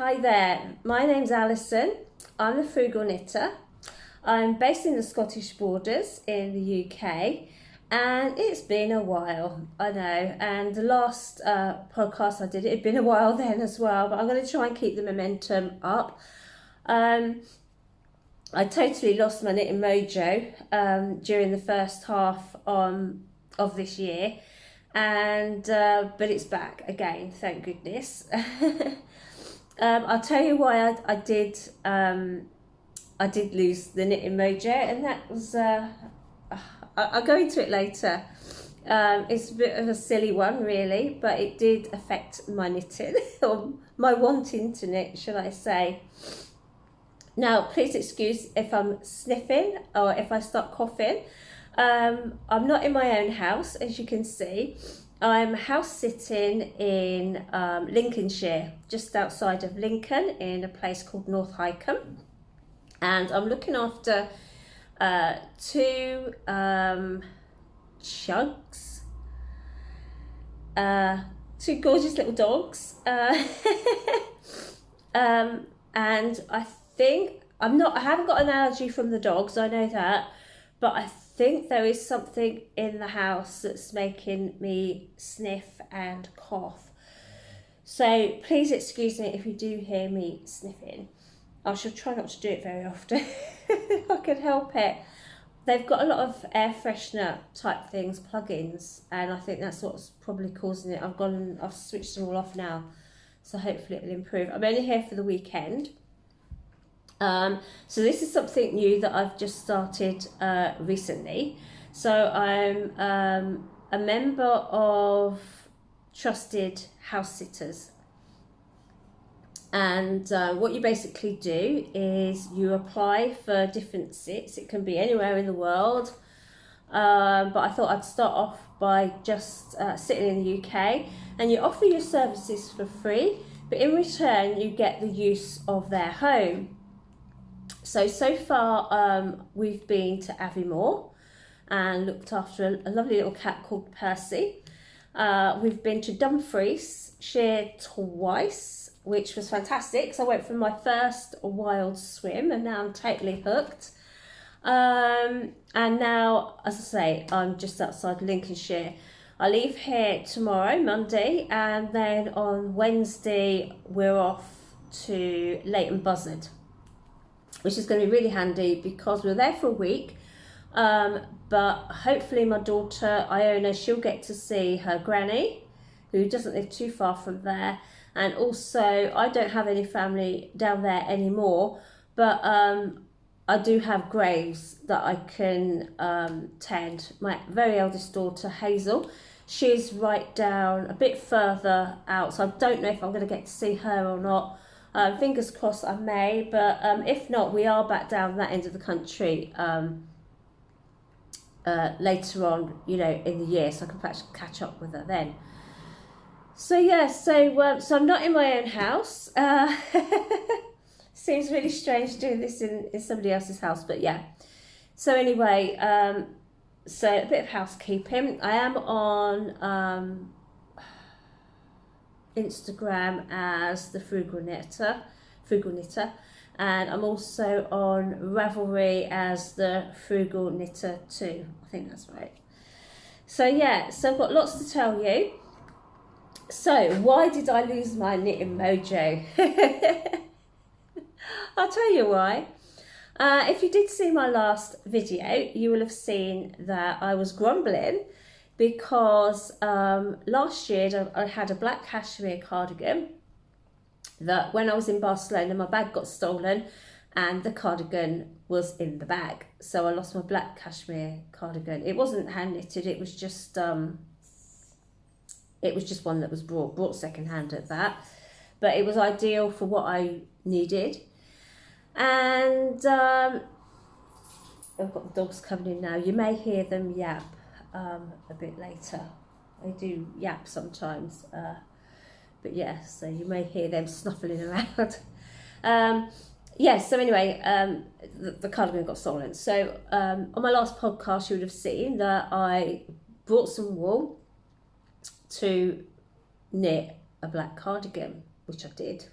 Hi there, my name's Alison. I'm the Frugal Knitter. I'm based in the Scottish borders in the UK, and it's been a while, I know, and the last podcast I did, it had been a while then as well, but I'm going to try and keep the momentum up. I totally lost my knitting mojo during the first half of this year, and but it's back again, thank goodness. I'll tell you why I did lose the knitting mojo, and that was I'll go into it later. It's a bit of a silly one really, but it did affect my knitting or my wanting to knit, shall I say. Now please excuse if I'm sniffing or if I start coughing. I'm not in my own house, as you can see. I'm house sitting in Lincolnshire, just outside of Lincoln, in a place called North Hykeham, and I'm looking after two chugs, two gorgeous little dogs, and I think I haven't got an allergy from the dogs, I know that, but I think there is something in the house that's making me sniff and cough. So please excuse me if you do hear me sniffing. I shall try not to do it very often if I can help it. They've got a lot of air freshener type things, plugins, and I think that's what's probably causing it. I've switched them all off now, so hopefully it'll improve. I'm only here for the weekend. So this is something new that I've just started recently. So I'm a member of Trusted House Sitters, and what you basically do is you apply for different sits. It can be anywhere in the world, but I thought I'd start off by just sitting in the UK, and you offer your services for free, but in return you get the use of their home. So far we've been to Aviemore and looked after a lovely little cat called Percy. We've been to Dumfriesshire twice, which was fantastic. So I went for my first wild swim and now I'm totally hooked. And now, as I say, I'm just outside Lincolnshire. I leave here tomorrow, Monday, and then on Wednesday we're off to Leighton Buzzard, which is going to be really handy because we're there for a week, but hopefully my daughter Iona, she'll get to see her granny, who doesn't live too far from there, and also I don't have any family down there anymore, but I do have graves that I can tend. My very eldest daughter Hazel, she's right down a bit further out, so I don't know if I'm going to get to see her or not. Fingers crossed I may, but if not, we are back down that end of the country later on, you know, in the year, so I can perhaps catch up with her then. So yeah, so I'm not in my own house. Seems really strange doing this in somebody else's house, but yeah. So anyway, so a bit of housekeeping. I am on Instagram as the Frugal Knitter, and I'm also on Ravelry as the Frugal Knitter too. I think that's right. So yeah, so I've got lots to tell you. So why did I lose my knitting mojo? I'll tell you why. If you did see my last video, you will have seen that I was grumbling because last year I had a black cashmere cardigan that when I was in Barcelona, my bag got stolen and the cardigan was in the bag. So I lost my black cashmere cardigan. It wasn't hand knitted, it was just one that was brought secondhand at that. But it was ideal for what I needed. And I've got the dogs coming in now. You may hear them yap a bit later. They do yap sometimes, but yeah, so you may hear them snuffling around. So anyway, the cardigan got stolen. So on my last podcast you would have seen that I brought some wool to knit a black cardigan, which I did.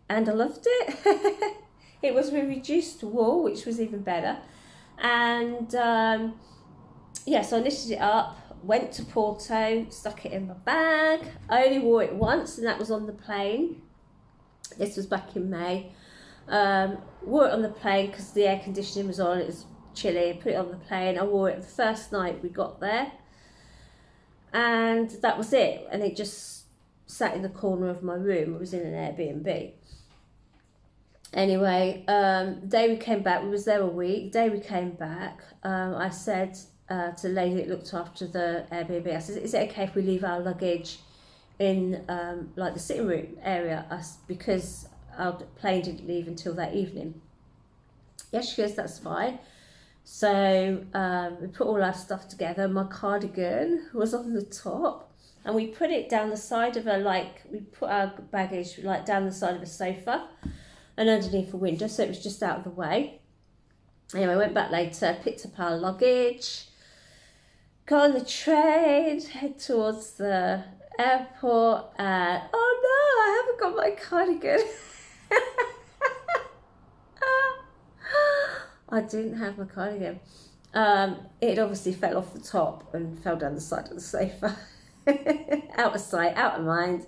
and I loved it. It was with reduced wool, which was even better. And yeah, so I knitted it up, went to Porto, stuck it in my bag. I only wore it once, and that was on the plane. This was back in May. Wore it on the plane because the air conditioning was on, it was chilly. I put it on the plane. I wore it the first night we got there, and that was it. And it just sat in the corner of my room. It was in an Airbnb. Anyway, the day we came back, we was there a week. The day we came back, I said to the lady that looked after the Airbnb, I said, is it okay if we leave our luggage in like the sitting room area, because our plane didn't leave until that evening? Yes, she goes, that's fine. So we put all our stuff together. My cardigan was on the top, and we put it down the side of we put our baggage like down the side of a sofa and underneath a window, so it was just out of the way. Anyway, I went back later, picked up our luggage, got on the train, head towards the airport, and oh no, I haven't got my cardigan. I didn't have my cardigan. It obviously fell off the top and fell down the side of the sofa. Out of sight, out of mind.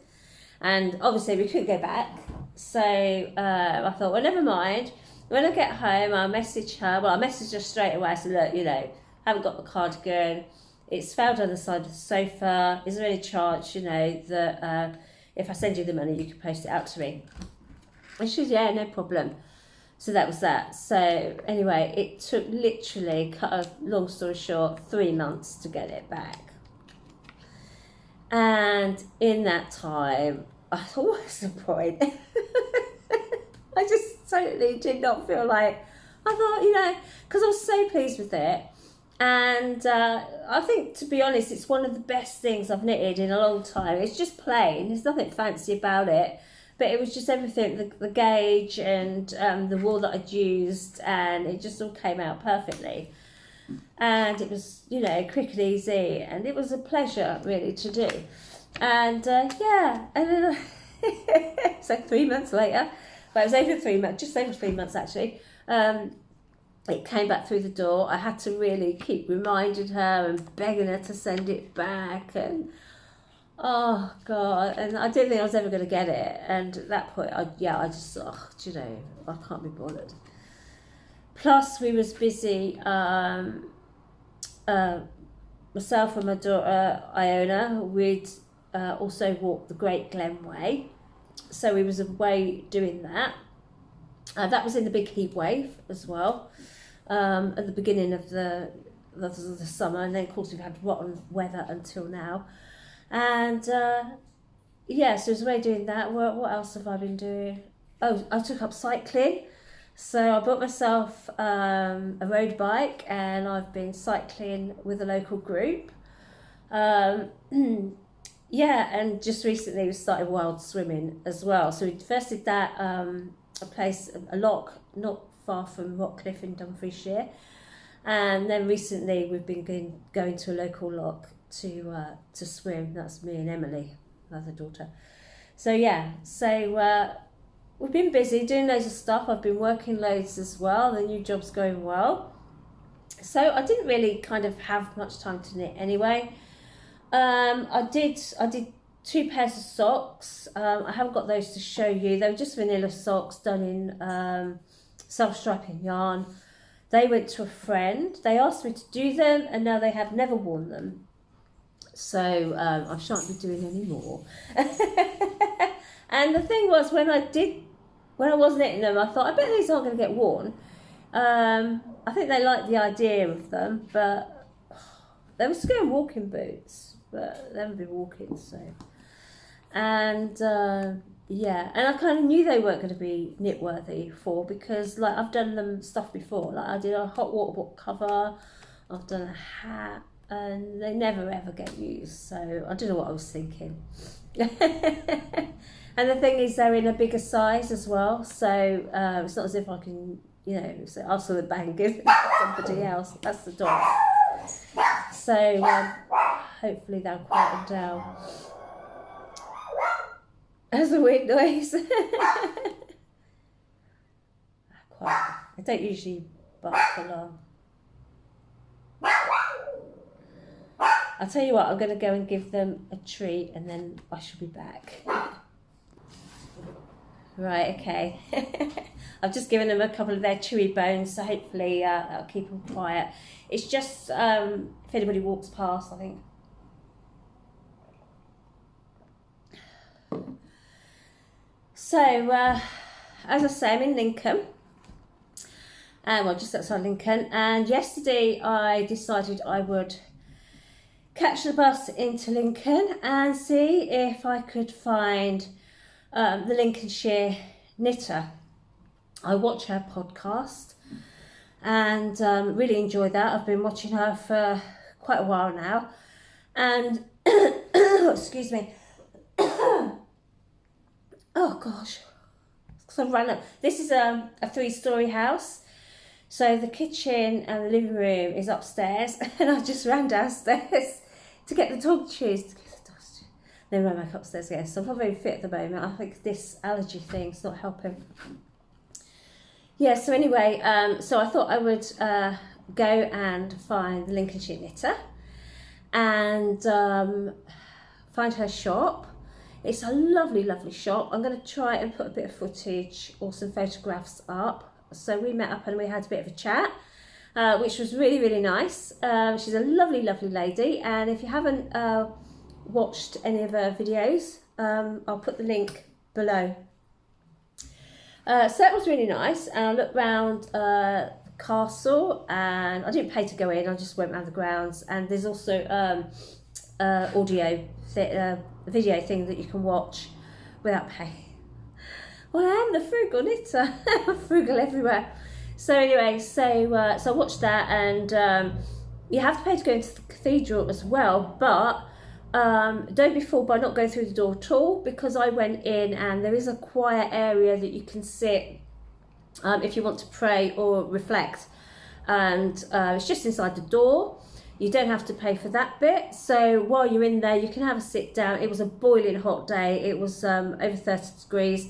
And obviously we couldn't go back. So I thought, well, never mind. When I get home, I'll message her. Well, I messaged her straight away. I said, look, you know, haven't got the cardigan. It's fell down the side of the sofa. Is there any chance, you know, that if I send you the money, you can post it out to me? And she said, yeah, no problem. So that was that. So anyway, it took literally, cut a long story short, 3 months to get it back. And in that time, I thought, what's the point? I just totally did not feel like, I thought, you know, because I was so pleased with it. And I think, to be honest, it's one of the best things I've knitted in a long time. It's just plain, there's nothing fancy about it. But it was just everything, the gauge and the wool that I'd used, and it just all came out perfectly. And it was, you know, quick and easy, and it was a pleasure really to do. And yeah, and then so 3 months later, well, it was over 3 months, just over 3 months actually, it came back through the door. I had to really keep reminding her and begging her to send it back, and oh God, and I didn't think I was ever going to get it. And at that point, I just thought, you know, I can't be bothered. Plus, we was busy, myself and my daughter Iona, we'd also walked the Great Glen Way. So we was away doing that. That was in the big heat wave as well, at the beginning of the summer. And then, of course, we've had rotten weather until now. And yeah, so I was away doing that. What else have I been doing? Oh, I took up cycling. So I bought myself a road bike, and I've been cycling with a local group. Yeah, and just recently we started wild swimming as well. So we first did that a loch not far from Rockcliffe in Dumfriesshire, and then recently we've been going to a local loch to swim. That's me and Emily, my other daughter. So yeah, so we've been busy doing loads of stuff. I've been working loads as well. The new job's going well. So I didn't really kind of have much time to knit anyway. I did 2 pairs of socks. I haven't got those to show you. They were just vanilla socks done in self-striping yarn. They went to a friend. They asked me to do them, and now they have never worn them. So I shan't be doing any more. And the thing was, when I was knitting them, I thought, I bet these aren't going to get worn. I think they liked the idea of them, but they were still in walking boots, but they haven't been walking, so. And yeah, and I kind of knew they weren't going to be knit worthy because like I've done them stuff before. Like I did a hot water book cover, I've done a hat, and they never ever get used. So I don't know what I was thinking. And the thing is, they're in a bigger size as well, so it's not as if I can, you know, say ask for the bag and give it to somebody else. That's the dog. So hopefully they'll quieten down. That's a weird noise. I don't usually bark for long. I'll tell you what, I'm going to go and give them a treat and then I shall be back. Right, okay. I've just given them a couple of their chewy bones, so hopefully that'll keep them quiet. It's just if anybody walks past, I think. So, as I say, I'm in Lincoln. Well, just outside Lincoln. And yesterday I decided I would catch the bus into Lincoln and see if I could find the Lincolnshire knitter. I watch her podcast and really enjoy that. I've been watching her for quite a while now. And, excuse me. Oh gosh, because I ran up. This is a 3-story house. So the kitchen and the living room is upstairs and I just ran downstairs to get the dog chews. Then ran back upstairs again. So I'm not very fit at the moment. I think this allergy thing's not helping. Yeah, so anyway, so I thought I would go and find the Lincolnshire knitter and find her shop. It's a lovely, lovely shop. I'm going to try and put a bit of footage or some photographs up. So we met up and we had a bit of a chat, which was really, really nice. She's a lovely, lovely lady. And if you haven't watched any of her videos, I'll put the link below. So that was really nice. And I looked round the castle and I didn't pay to go in. I just went around the grounds. And there's also video thing that you can watch without paying. Well, I am the frugal knitter. I'm frugal everywhere. So anyway, so I watched that, and you have to pay to go into the cathedral as well, but don't be fooled by not going through the door at all, because I went in and there is a quiet area that you can sit if you want to pray or reflect, and it's just inside the door. You don't have to pay for that bit. So while you're in there, you can have a sit down. It was a boiling hot day. It was over 30 degrees.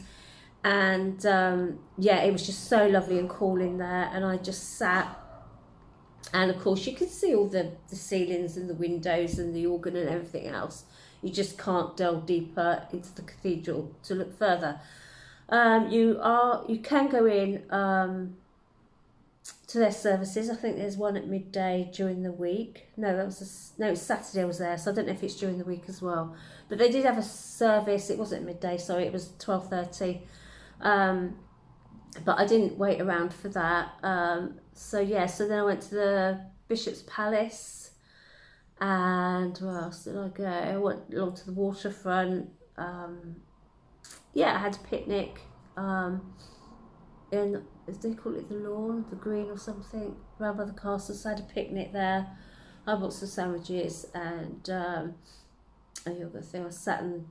And yeah, it was just so lovely and cool in there. And I just sat. And of course, you can see all the ceilings and the windows and the organ and everything else. You just can't delve deeper into the cathedral to look further. You can go in to their services. I think there's one at midday during the week. No, it was Saturday I was there, so I don't know if it's during the week as well. But they did have a service. It wasn't midday, sorry, it was 12:30. But I didn't wait around for that. So yeah, so then I went to the Bishop's Palace, and where else did I go? I went along to the waterfront. Yeah, I had a picnic in, as they call it, the lawn, the green or something, round by the castle. So I had a picnic there. I bought some sandwiches and a yogurt thing. I sat and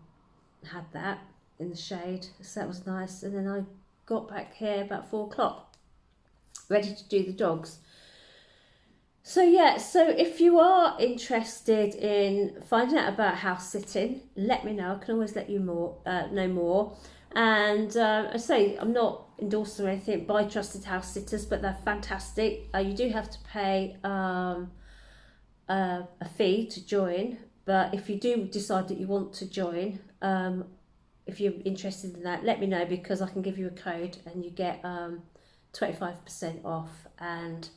had that in the shade, so that was nice. And then I got back here about 4 o'clock, ready to do the dogs. So yeah, so if you are interested in finding out about house sitting, let me know. I can always let you know more. And I say, I'm not endorsing or anything by trusted house sitters, but they're fantastic. You do have to pay a fee to join, but if you do decide that you want to join, if you're interested in that, let me know, because I can give you a code and you get 25% off. And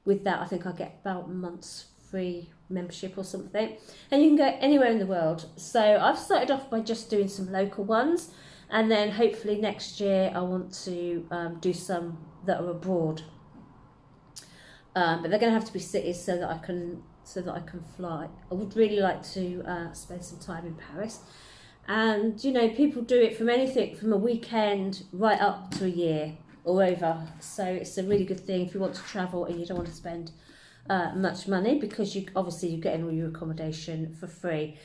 with that, I think I get about a month's free membership or something. And you can go anywhere in the world. So I've started off by just doing some local ones. And then hopefully next year I want to do some that are abroad. But they're going to have to be cities so that I can fly. I would really like to spend some time in Paris. And you know, people do it from anything from a weekend right up to a year or over. So it's a really good thing if you want to travel and you don't want to spend much money, because you're getting all your accommodation for free.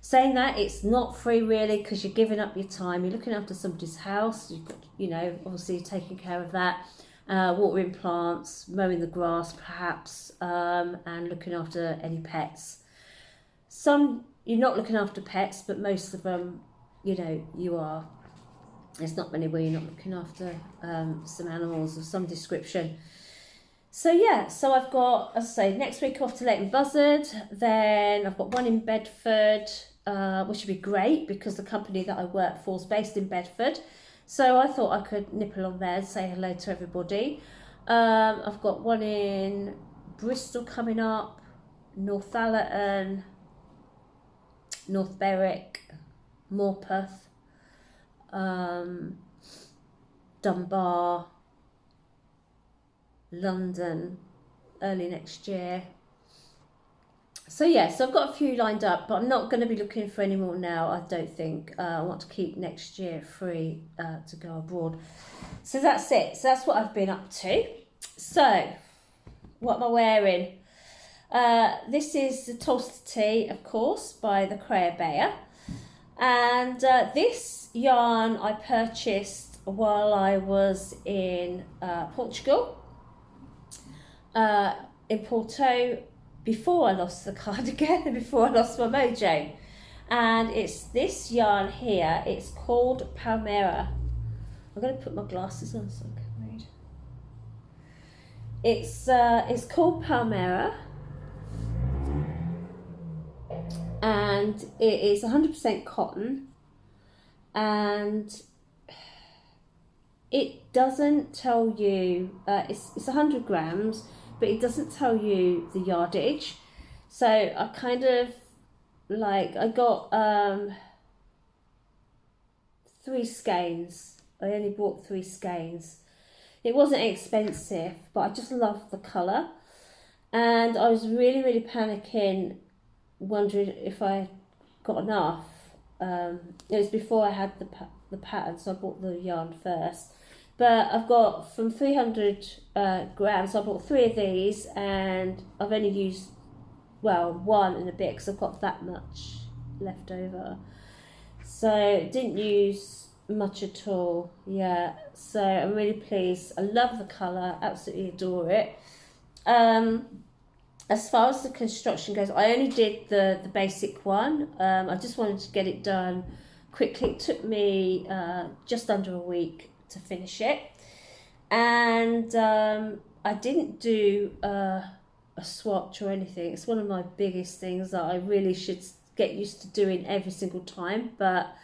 Saying that, it's not free really, because you're giving up your time. You're looking after somebody's house. You've got, you know, obviously taking care of that, watering plants, mowing the grass perhaps, and looking after any pets. Some you're not looking after pets, but most of them, you know, you are. There's not many where you're not looking after some animals of some description. So yeah, so I've got, as I say, next week off to Leighton Buzzard. Then I've got one in Bedford, which would be great because the company that I work for is based in Bedford. So I thought I could nip along there and say hello to everybody. I've got one in Bristol coming up, Northallerton, North Berwick, Morpeth, Dunbar, London early next year. So yeah, so I've got a few lined up, but I'm not going to be looking for any more now, I don't think. I want to keep next year free to go abroad. So that's it. So that's what I've been up to. So what am I wearing? This is the Tolsta Tee, of course, by the Creabea. And this yarn I purchased while I was in Portugal. In Porto, before I lost the cardigan and before I lost my mojo. And it's this yarn here. It's called Palmera. I'm going to put my glasses on so I can read. It's called Palmera, and it is 100% cotton, and it doesn't tell you, it's 100 grams, but it doesn't tell you the yardage. So I kind of I got 3 skeins. I only bought 3 skeins. It wasn't expensive, but I just loved the colour. And I was really, really panicking, wondering if I got enough. It was before I had the pattern, so I bought the yarn first. But I've got from 300 grams, I bought 3 of these, and I've only used, well, 1 and a bit because I've got that much left over. So didn't use much at all. Yeah, so I'm really pleased. I love the colour, absolutely adore it. As far as the construction goes, I only did the basic one. I just wanted to get it done quickly. It took me just under a week to finish it, and I didn't do a swatch or anything. It's one of my biggest things that I really should get used to doing every single time, but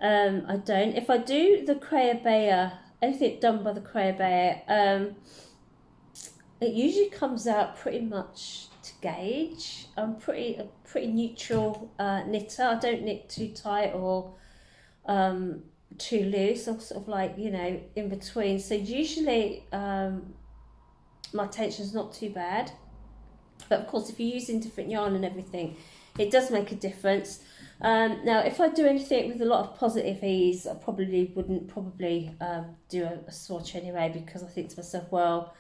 I don't. If I do the Creabea, anything done by the Creabea, it usually comes out pretty much to gauge. I'm a pretty neutral knitter. I don't knit too tight or too loose. I'm sort of in between. So usually my tension's not too bad. But of course, if you're using different yarn and everything, it does make a difference. Now, if I do anything with a lot of positive ease, I wouldn't do a swatch anyway, because I think to myself, well,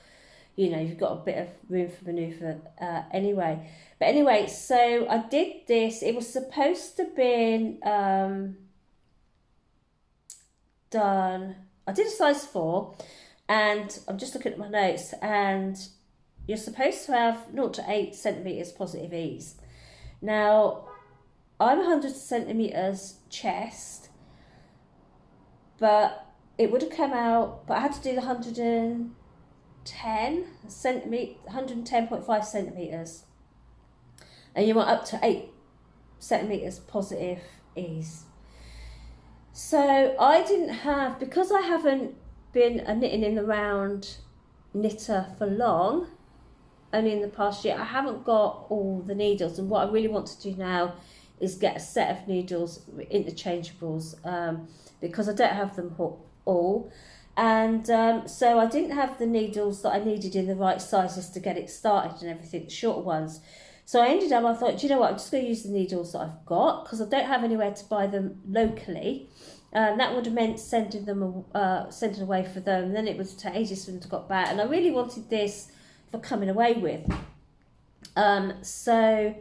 you've got a bit of room for manoeuvre anyway. But anyway, so I did this. It was supposed to be done. I did a size 4, and I'm just looking at my notes, and you're supposed to have 0 to 8 centimetres positive ease. Now, I'm 100 centimetres chest, but it would have come out, but I had to do the 110.5 centimetres, and you want up to 8 centimetres positive ease. So I didn't have, because I haven't been a knitting in the round knitter for long, only in the past year, I haven't got all the needles, and what I really want to do now is get a set of needles, interchangeables, because I don't have them all. And so I didn't have the needles that I needed in the right sizes to get it started and everything, the shorter ones. So I thought, do you know what, I'm just going to use the needles that I've got, because I don't have anywhere to buy them locally. That would have meant sending away for them, and then it would take ages for them to get back. And I really wanted this for coming away with. So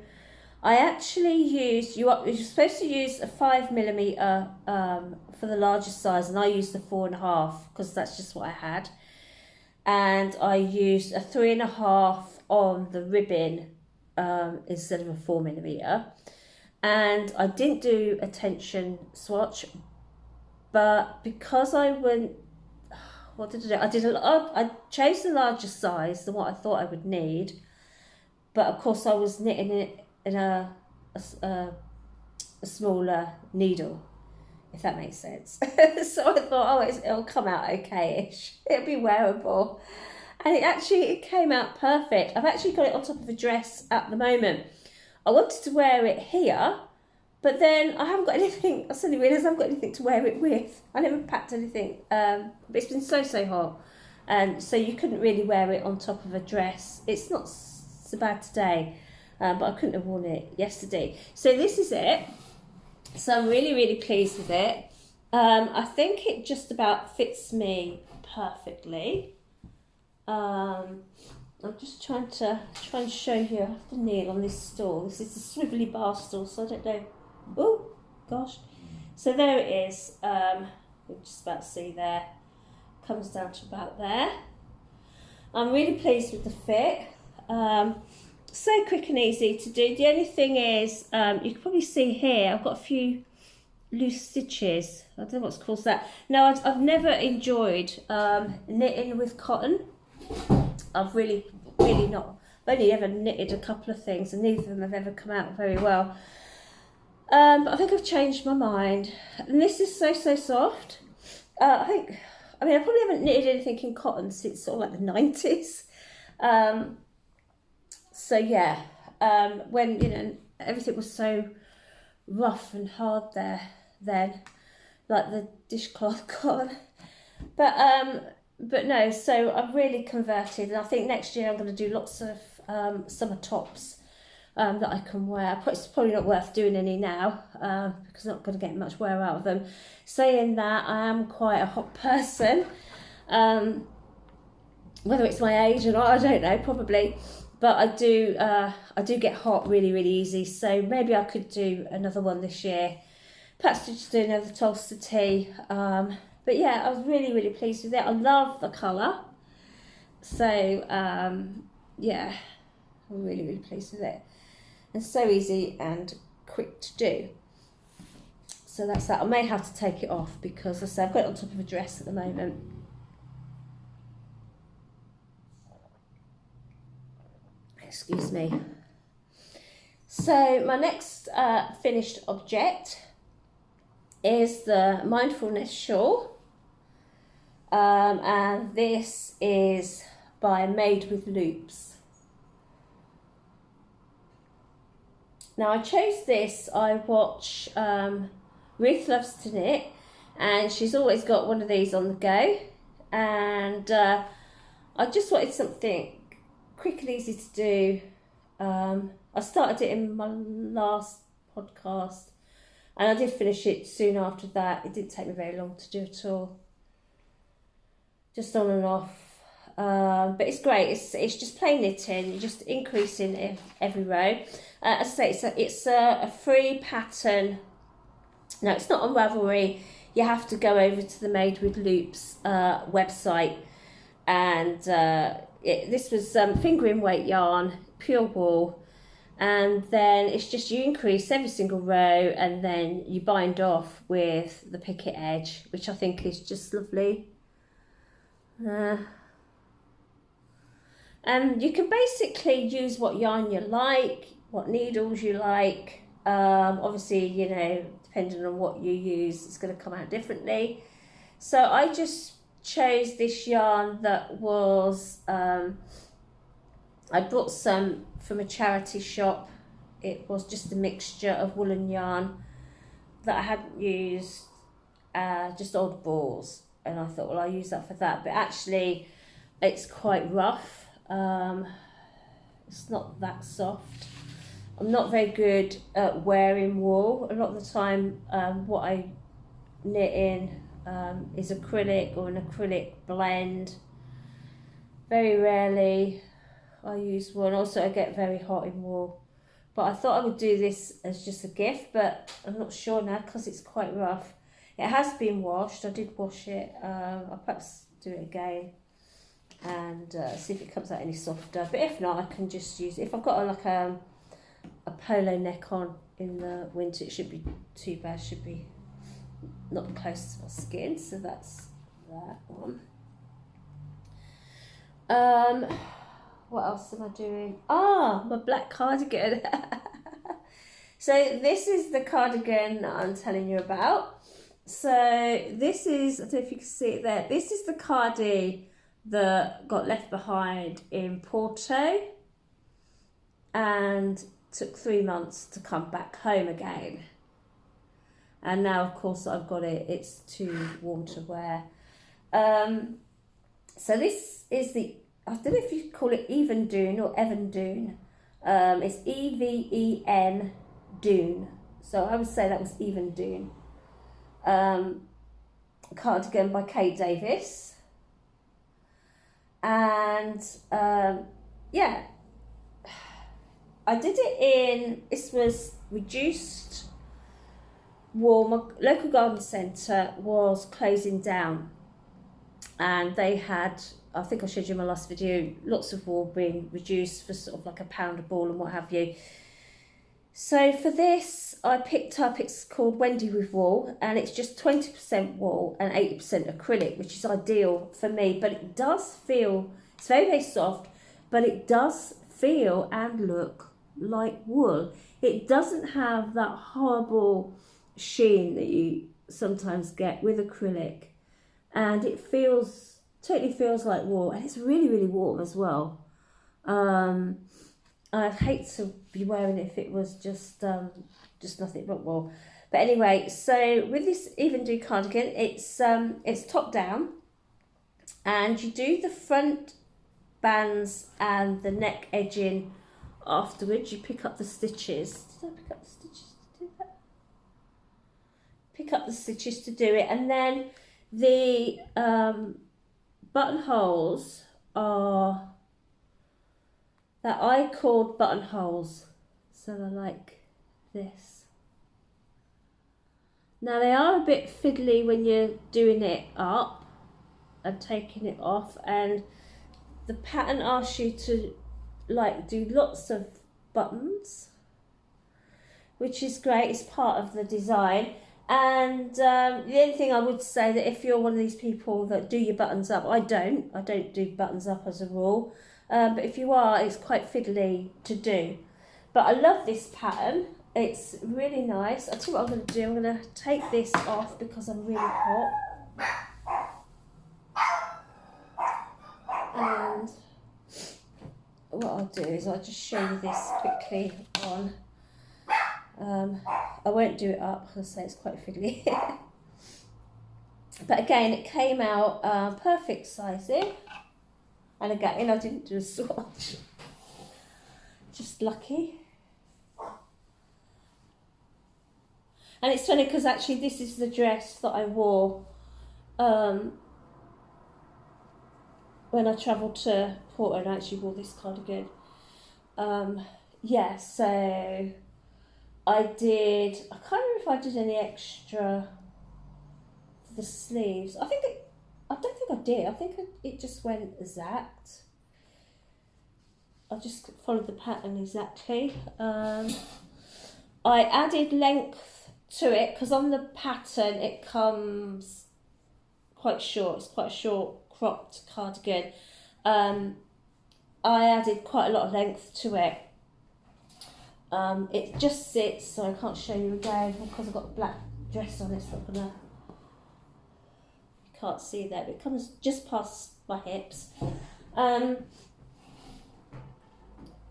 I actually used, you're supposed to use a 5mm for the largest size, and I used the 4.5 because that's just what I had. And I used a 3.5 on the ribbon instead of a 4mm. And I didn't do a tension swatch, but because I went, what did I do? I chose the larger size than what I thought I would need, but of course I was knitting it in a smaller needle, if that makes sense. So I thought, oh, it'll come out okay-ish. It'll be wearable. And it came out perfect. I've actually got it on top of a dress at the moment. I wanted to wear it here, but then I haven't got anything. I suddenly realised I haven't got anything to wear it with. I never packed anything. But it's been so hot. And so you couldn't really wear it on top of a dress. It's not so bad today, but I couldn't have worn it yesterday. So this is it. So I'm really pleased with it. I think it just about fits me perfectly. I'm just trying and show you. I have to kneel on this stool. This is a swivelly bar stool, so I don't know. Oh gosh. So there it is. You just about see there. Comes down to about there. I'm really pleased with the fit. So quick and easy to do. The only thing is, you can probably see here, I've got a few loose stitches. I don't know what's caused that. No, I've never enjoyed knitting with cotton. I've really not. I've only ever knitted a couple of things, and neither of them have ever come out very well. But I think I've changed my mind. And this is so soft. I probably haven't knitted anything in cotton since sort of like the 90s. So yeah, when everything was so rough and hard there then, like the dishcloth cotton. But no, so I've really converted, and I think next year I'm going to do lots of summer tops that I can wear. It's probably not worth doing any now because I'm not going to get much wear out of them. Saying that, I am quite a hot person. Whether it's my age or not, I don't know, probably. But I do get hot really easy. So maybe I could do another one this year. Perhaps just do another Tolsta Tee. But yeah, I was really pleased with it. I love the colour. So yeah, I'm really pleased with it. And so easy and quick to do. So that's that. I may have to take it off because as I say, I've got it on top of a dress at the moment. Excuse me. So my next finished object is the Mindfulness shawl. And this is by Made with Loops. Now I chose this, I watch Ruth Loves to Knit, and she's always got one of these on the go, and I just wanted something quick and easy to do. I started it in my last podcast, and I did finish it soon after that. It didn't take me very long to do at all. Just on and off. But it's great. It's just plain knitting. You're just increasing every row. As I say, it's a free pattern. No, it's not on Ravelry. You have to go over to the Made with Loops website, and this was fingering weight yarn, pure wool, and then it's just you increase every single row, and then you bind off with the picket edge, which I think is just lovely. And you can basically use what yarn you like, what needles you like. Obviously, depending on what you use, it's going to come out differently. So I just chose this yarn that was, I bought some from a charity shop. It was just a mixture of woolen yarn that I hadn't used, just old balls. And I thought, well, I'll use that for that. But actually, it's quite rough. It's not that soft. I'm not very good at wearing wool. A lot of the time, what I knit in is acrylic or an acrylic blend. Very rarely I use wool. And also, I get very hot in wool. But I thought I would do this as just a gift, but I'm not sure now because it's quite rough. It has been washed. I did wash it. I'll perhaps do it again and see if it comes out any softer. But if not, I can just use it. If I've got a polo neck on in the winter, it should be too bad. Should be not close to my skin, so that's that one. What else am I doing? My black cardigan. So this is the cardigan that I'm telling you about. So this is, I don't know if you can see it there, this is the cardi that got left behind in Porto and took 3 months to come back home again. And now, of course, I've got it, it's too warm to wear. So this is the, I don't know if you call it Evendoon or Evendoon. It's E-V-E-N Doon. So I would say that was Evendoon. Cardigan by Davies. And yeah, I did it in, this was reduced wool. My local garden centre was closing down and they had, I think I showed you in my last video, lots of wool being reduced for sort of like £1 a ball and what have you. So for this I picked up, it's called Wendy with Wool, and it's just 20% wool and 80% acrylic, which is ideal for me, but it does feel, it's very, very soft, but it does feel and look like wool. It doesn't have that horrible sheen that you sometimes get with acrylic, and it feels, totally feels like wool, and it's really, really warm as well. I'd hate to be wearing it if it was just nothing but wool. But anyway, so with this Evendoon cardigan, it's top down, and you do the front bands and the neck edging afterwards. You pick up the stitches. Did I pick up the stitches to do that? Pick up the stitches to do it, and then the buttonholes are that I called buttonholes, so they're like this. Now they are a bit fiddly when you're doing it up and taking it off, and the pattern asks you to like do lots of buttons, which is great, it's part of the design. And the only thing I would say, that if you're one of these people that do your buttons up, I don't do buttons up as a rule, but if you are, it's quite fiddly to do. But I love this pattern, it's really nice. I'll tell you what I'm going to do, I'm going to take this off because I'm really hot. And what I'll do is I'll just show you this quickly on. I won't do it up because I say it's quite fiddly. But again, it came out perfect sizing. And again, I didn't do a swatch. Just lucky. And it's funny because actually this is the dress that I wore when I travelled to Porto, and I actually wore this cardigan. Yeah, so I did, I can't remember if I did any extra for the sleeves. I don't think I did. I think it just went exact. I just followed the pattern exactly. I added length to it because on the pattern it comes quite short. It's quite a short cropped cardigan. I added quite a lot of length to it. It just sits, so I can't show you again because I've got a black dress on. It's not gonna, you can't see that, but it comes just past my hips.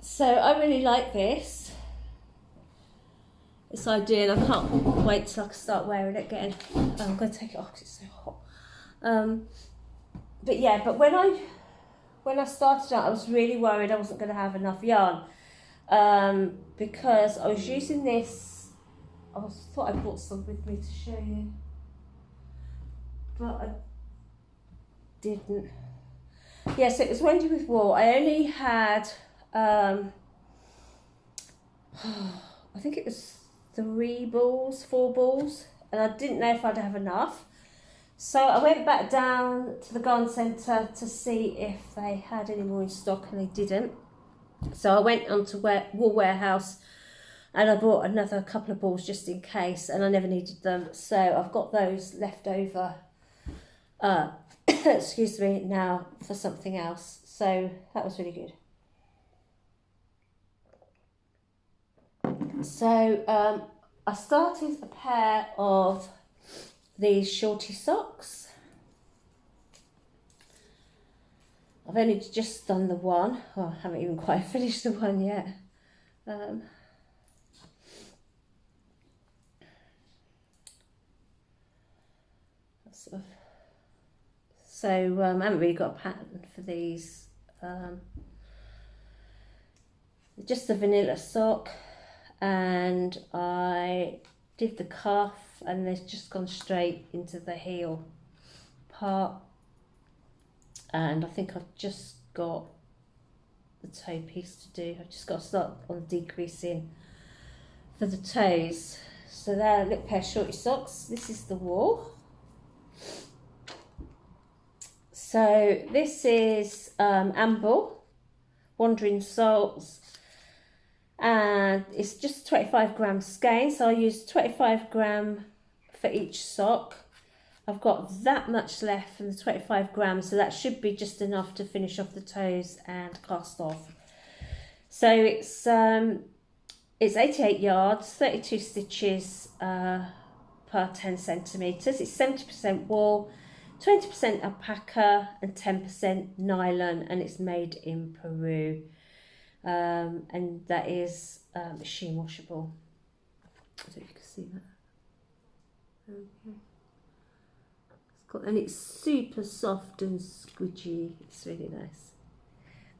So I really like this. It's ideal. I can't wait till I can start wearing it again. I'm going to take it off because it's so hot. But yeah, but when I started out, I was really worried I wasn't going to have enough yarn. Because I was using this, thought I brought some with me to show you, but I didn't. Yes, it was Wendy with Wool. I only had, I think it was 4 balls, and I didn't know if I'd have enough. So I went back down to the garden centre to see if they had any more in stock, and they didn't. So I went onto Wool Warehouse and I bought another couple of balls just in case, and I never needed them, so I've got those left over, excuse me, now for something else. So that was really good. So I started a pair of these shorty socks. I've only just done the one. Oh, I haven't even quite finished the one yet. So I haven't really got a pattern for these. Just the vanilla sock, and I did the cuff, and they've just gone straight into the heel part. And I think I've just got the toe piece to do. I've just got to start on decreasing for the toes. So there, a little pair of shorty socks. This is the wool. So this is Amble Wandering Souls, and it's just 25 gram skein. So I use 25 gram for each sock. I've got that much left from the 25 grams, so that should be just enough to finish off the toes and cast off. So it's 88 yards, 32 stitches per 10 centimetres. It's 70% wool, 20% alpaca and 10% nylon, and it's made in Peru. And that is machine washable. I don't know if you can see that. Okay. And it's super soft and squidgy. It's really nice.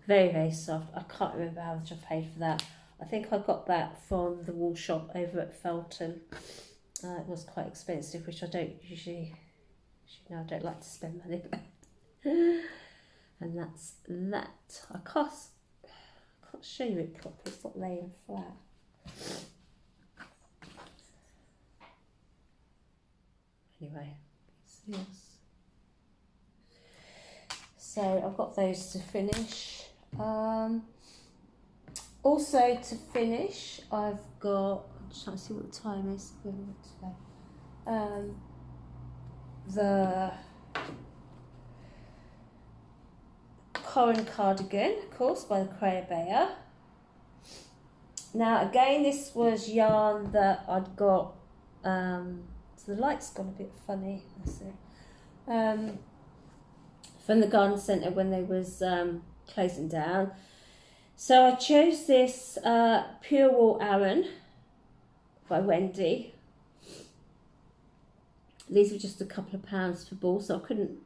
Very, very soft. I can't remember how much I paid for that. I think I got that from the wool shop over at Felton. It was quite expensive, which I don't usually, I don't like to spend money. And that's that. I can't show you it properly. It's not laying flat. Anyway, yes. So I've got those to finish. Also to finish, I've got, I'm just trying to see what the time is today. The Corran cardigan, of course, by the Creabea. Now again, this was yarn that I'd got, so the light's gone a bit funny, that's it. From the garden centre when they was closing down. So I chose this Pure Wool Aran by Wendy. These were just a couple of pounds for ball, so I couldn't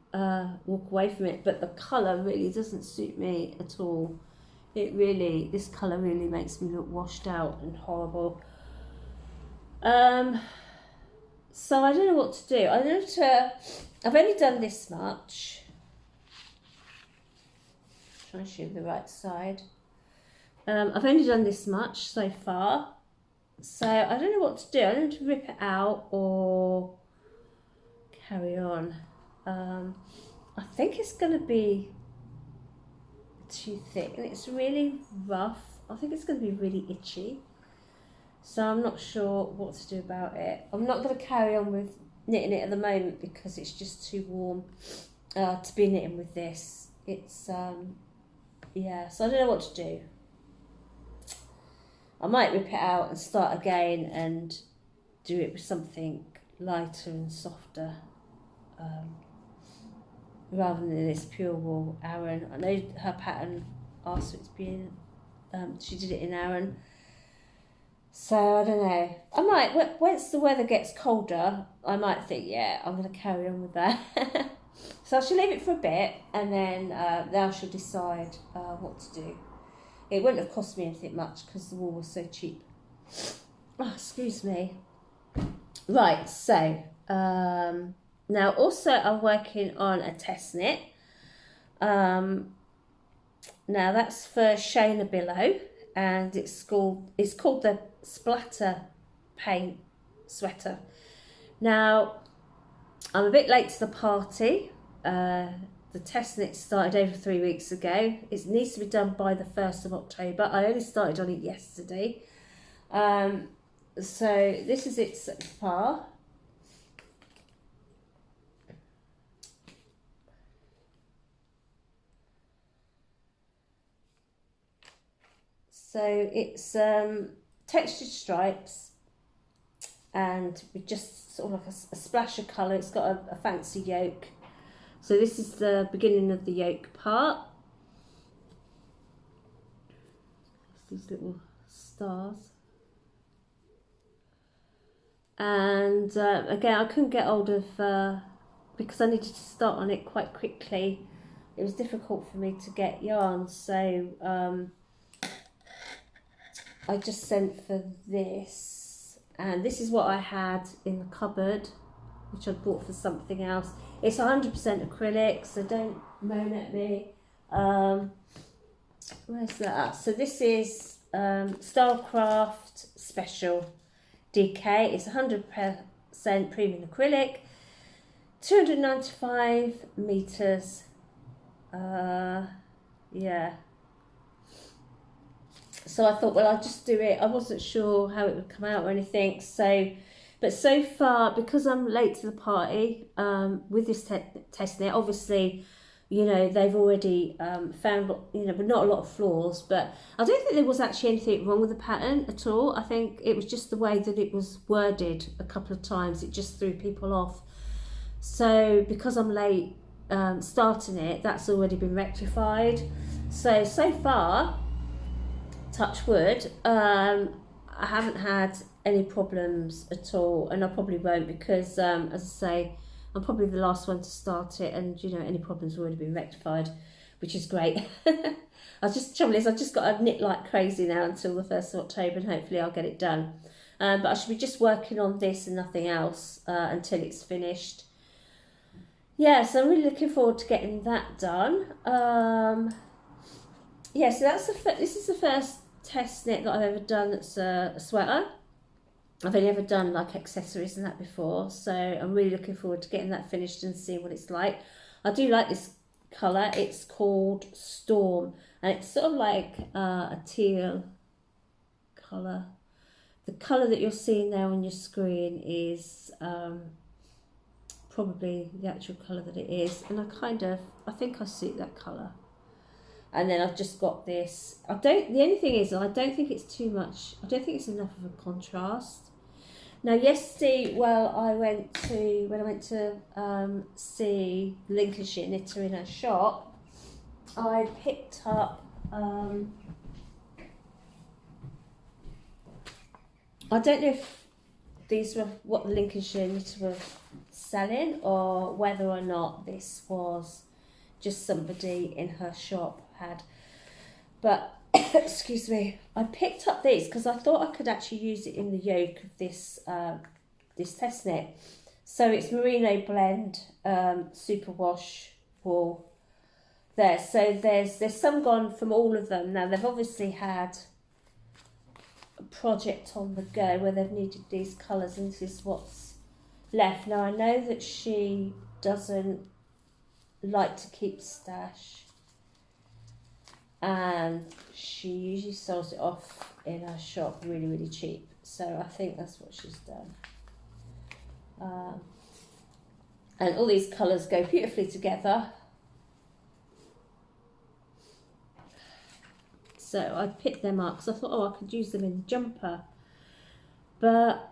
walk away from it, but the colour really doesn't suit me at all. This colour really makes me look washed out and horrible. So I don't know what to do. I've only done this much. Trying to shoot the right side. I've only done this much so far, so I don't know what to do. I don't know to rip it out or carry on. I think it's going to be too thick, and it's really rough. I think it's going to be really itchy, so I'm not sure what to do about it. I'm not going to carry on with knitting it at the moment because it's just too warm to be knitting with this. It's yeah, so I don't know what to do. I might rip it out and start again and do it with something lighter and softer, rather than this Pure Wool Aran. I know her pattern asked for it to be in, she did it in Aran. So I don't know. I might, once the weather gets colder, I might think, yeah, I'm going to carry on with that. So I shall leave it for a bit, and then I shall decide what to do. It wouldn't have cost me anything much because the wool was so cheap. Oh, excuse me. Right, so now also I'm working on a test knit. Now that's for Shaina Bilow, and it's called the Splatter paint sweater. Now I'm a bit late to the party. The test knit started over 3 weeks ago. It needs to be done by the 1st of October. I only started on it yesterday. So this is it so far. So it's textured stripes, and with just sort of like a splash of colour. It's got a fancy yoke. So this is the beginning of the yoke part. These little stars. And again, I couldn't get hold of, because I needed to start on it quite quickly. It was difficult for me to get yarn, so I just sent for this, and this is what I had in the cupboard, which I bought for something else. It's 100% acrylic, so don't moan at me. Where's that? So this is Stylecraft Special DK. It's 100% premium acrylic, 295 meters. Yeah. So I thought, well, I'll just do it. I wasn't sure how it would come out or anything. So, but so far, because I'm late to the party with this testing it, obviously, you know, they've already found, you know, but not a lot of flaws. But I don't think there was actually anything wrong with the pattern at all. I think it was just the way that it was worded a couple of times. It just threw people off. So because I'm late starting it, that's already been rectified. So far, touch wood, I haven't had any problems at all, and I probably won't, because as I say, I'm probably the last one to start it, and you know, any problems have already been rectified, which is great. Trouble is, I've just got to knit like crazy now until the 1st of October, and hopefully I'll get it done. But I should be just working on this and nothing else until it's finished. Yeah, so I'm really looking forward to getting that done. Yeah, so this is the first test knit that I've ever done that's a sweater. I've only ever done like accessories and that before, so I'm really looking forward to getting that finished and seeing what it's like. I do like this colour. It's called Storm, and it's sort of like a teal colour. The colour that you're seeing there on your screen is probably the actual colour that it is, and I think I suit that colour. And then I've just got this. The only thing is, I don't think it's too much. I don't think it's enough of a contrast. Now, yesterday, when I went to see Lincolnshire knitter in her shop, I picked up. I don't know if these were what the Lincolnshire knitter were selling, or whether or not this was just somebody in her shop had, but excuse me, I picked up these because I thought I could actually use it in the yoke of this this test knit. So it's merino blend superwash wool there. So there's some gone from all of them. Now they've obviously had a project on the go where they've needed these colours, and this is what's left. Now I know that she doesn't like to keep stash, and she usually sells it off in her shop really cheap, so I think that's what she's done. And all these colours go beautifully together, so I picked them up because I thought, oh, I could use them in the jumper, but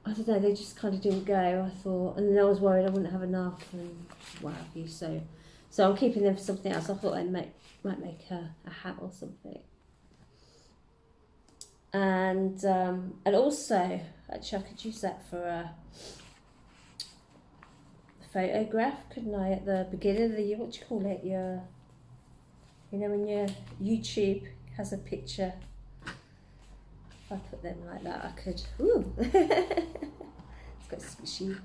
I don't know, they just kind of didn't go, I thought, and then I was worried I wouldn't have enough and what have you, so I'm keeping them for something else. I thought I might make a hat or something. And also, actually I could use that for a photograph, couldn't I, at the beginning of the year, what do you call it, you know, when your YouTube has a picture. If I put them like that, I could, ooh, it's got squishy.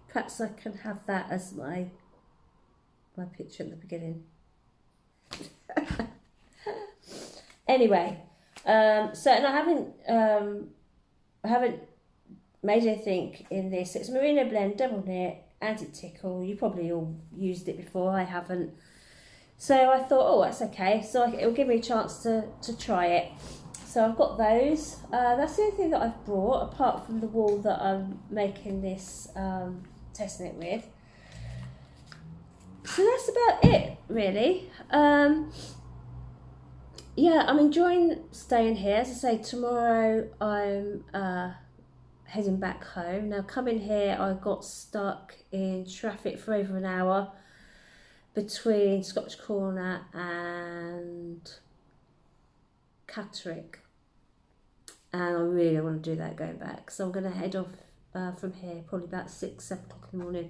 Perhaps I can have that as my picture at the beginning. Anyway, so, and I haven't made anything in this. It's merino blend double knit, anti-tickle. You probably all used it before. I haven't. So I thought, oh, that's okay. So it'll give me a chance to try it. So I've got those. That's the only thing that I've brought, apart from the wool that I'm making this testing it with. So that's about it, really. Yeah, I'm enjoying staying here. As I say, tomorrow I'm heading back home. Now, coming here, I got stuck in traffic for over an hour between Scotch Corner and Catterick. And I really want to do that going back. So I'm going to head off from here, probably about 6, 7 o'clock in the morning.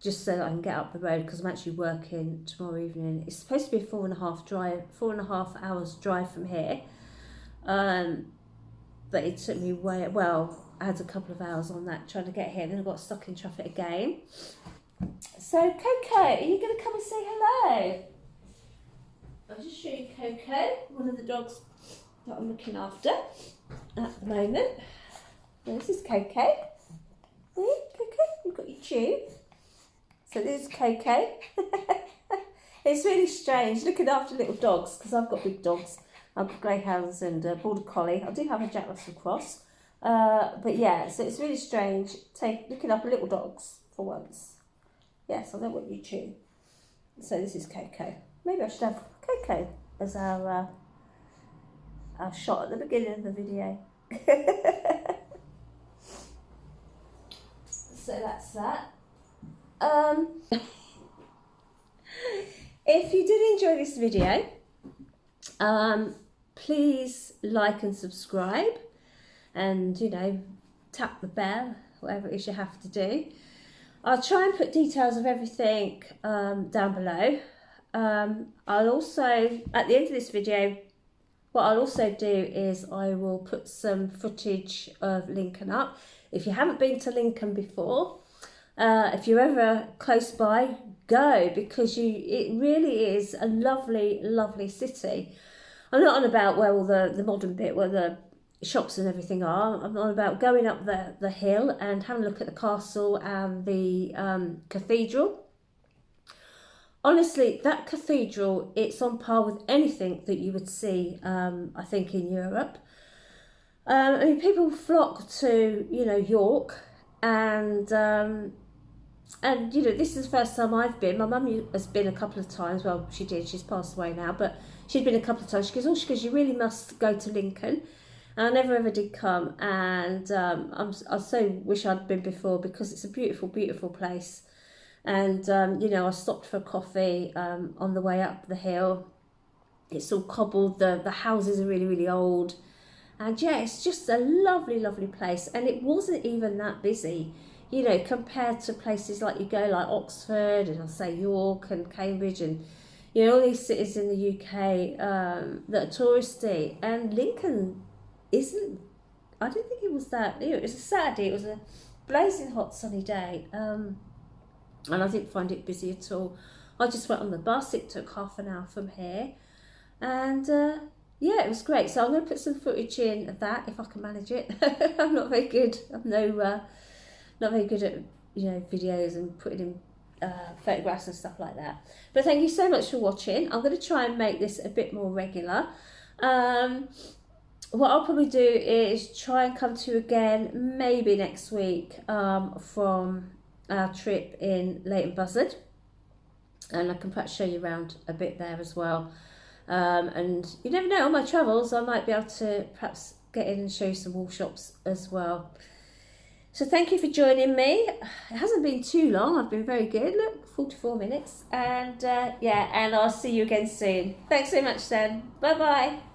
Just so that I can get up the road, because I'm actually working tomorrow evening. It's supposed to be a 4.5 hours drive from here. But it took me well, I had a couple of hours on that trying to get here, then I got stuck in traffic again. So Coco, are you going to come and say hello? I'll just show you Coco, one of the dogs that I'm looking after at the moment. Well, this is Coco. Hey, Coco, you've got your chew. So this is Coco. It's really strange looking after little dogs, because I've got big dogs. I've got greyhounds and a border collie. I do have a Jack Russell Cross. But yeah, so it's really strange looking after little dogs for once. Yes, I know what you chew. So this is Coco. Maybe I should have Coco as our shot at the beginning of the video. So that's that. If you did enjoy this video, please like and subscribe, and tap the bell, whatever it is you have to do. I'll try and put details of everything down below. I'll also, at the end of this video, what I'll also do is I will put some footage of Lincoln up. If you haven't been to Lincoln before, if you're ever close by, go, because it really is a lovely, lovely city. I'm not on about where all the modern bit, where the shops and everything are. I'm on about going up the hill and having a look at the castle and the cathedral. Honestly, that cathedral, it's on par with anything that you would see, I think, in Europe. I mean, people flock to, York, and this is the first time I've been. My mum has been a couple of times. Well, she did. She's passed away now, but she'd been a couple of times. She goes, you really must go to Lincoln. And I never ever did come. And I so wish I'd been before, because it's a beautiful, beautiful place. And, I stopped for a coffee on the way up the hill. It's all cobbled. The houses are really, really old. And yeah, it's just a lovely, lovely place. And it wasn't even that busy, compared to places like Oxford and I'll say York and Cambridge and, all these cities in the UK that are touristy. And Lincoln isn't, I don't think it was that, it was a Saturday, it was a blazing hot sunny day. And I didn't find it busy at all. I just went on the bus, it took half an hour from here. And yeah, it was great. So I'm going to put some footage in of that, if I can manage it. I'm not very good. I'm not very good at, videos and putting in photographs and stuff like that. But thank you so much for watching. I'm going to try and make this a bit more regular. What I'll probably do is try and come to you again maybe next week from our trip in Leighton Buzzard, and I can perhaps show you around a bit there as well. And you never know, on my travels I might be able to perhaps get in and show you some wool shops as well. So thank you for joining me. It hasn't been too long, I've been very good. Look, 44 minutes. And yeah, and I'll see you again soon. Thanks so much then. Bye bye.